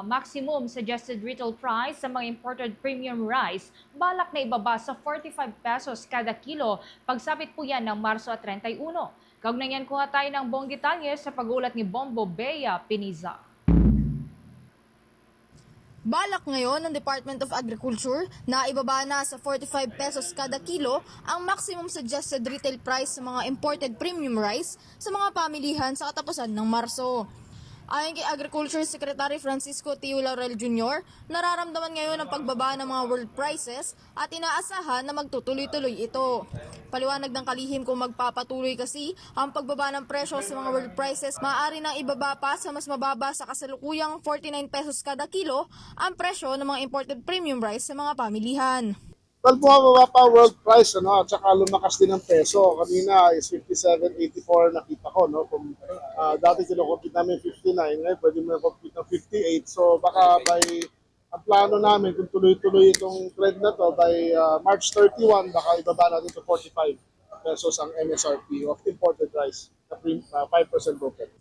Maximum suggested retail price sa mga imported premium rice balak na ibaba sa 45 pesos kada kilo. Pagsapit po yan ng Marso at 31. Kaugnay yan kuha tayo ng buong detalye sa pag-ulat ni Bombo Bea Piniza. Balak ngayon ng Department of Agriculture na ibaba na sa 45 pesos kada kilo ang maximum suggested retail price sa mga imported premium rice sa mga pamilihan sa katapusan ng Marso. Ayon kay Agriculture Secretary Francisco Tio Laurel Jr., nararamdaman ngayon ang pagbaba ng mga world prices at inaasahan na magtutuloy-tuloy ito. Paliwanag ng kalihim kung magpapatuloy kasi ang pagbaba ng presyo sa mga world prices, maaari nang ibaba pa sa mas mababa sa kasalukuyang 49 pesos kada kilo ang presyo ng mga imported premium rice sa mga pamilihan. Well, bumababa pa world price, at saka lumakas din ang peso. Kanina is 57.84 nakita ko, no? Kung dati kino-compute namin 59, ngayon pwede mo na-compute ng 58. So baka ang plano namin, kung tuloy-tuloy itong trend na to, by March 31, baka ibaba natin to 45 pesos ang MSRP of imported rice na 5% broken.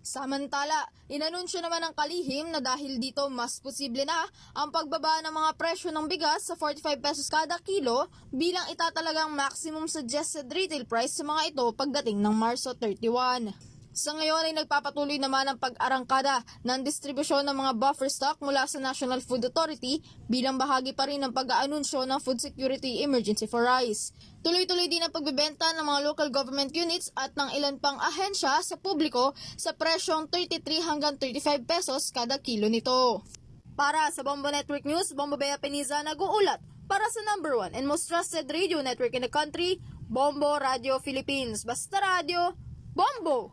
Samantala, inanunsyo naman ng kalihim na dahil dito mas posible na ang pagbaba ng mga presyo ng bigas sa 45 pesos kada kilo bilang itatalagang maximum suggested retail price sa mga ito pagdating ng Marso 31. Sa ngayon ay nagpapatuloy naman ang pag-arangkada ng distribusyon ng mga buffer stock mula sa National Food Authority bilang bahagi pa rin ng pag-aanunsyo ng Food Security Emergency for Rice. Tuloy-tuloy din ang pagbebenta ng mga local government units at ng ilan pang ahensya sa publiko sa presyong 33 hanggang 35 pesos kada kilo nito. Para sa Bombo Network News, Bombo Bea Piniza nag-uulat para sa #1 and most trusted radio network in the country, Bombo Radio Philippines. Basta Radio, Bombo!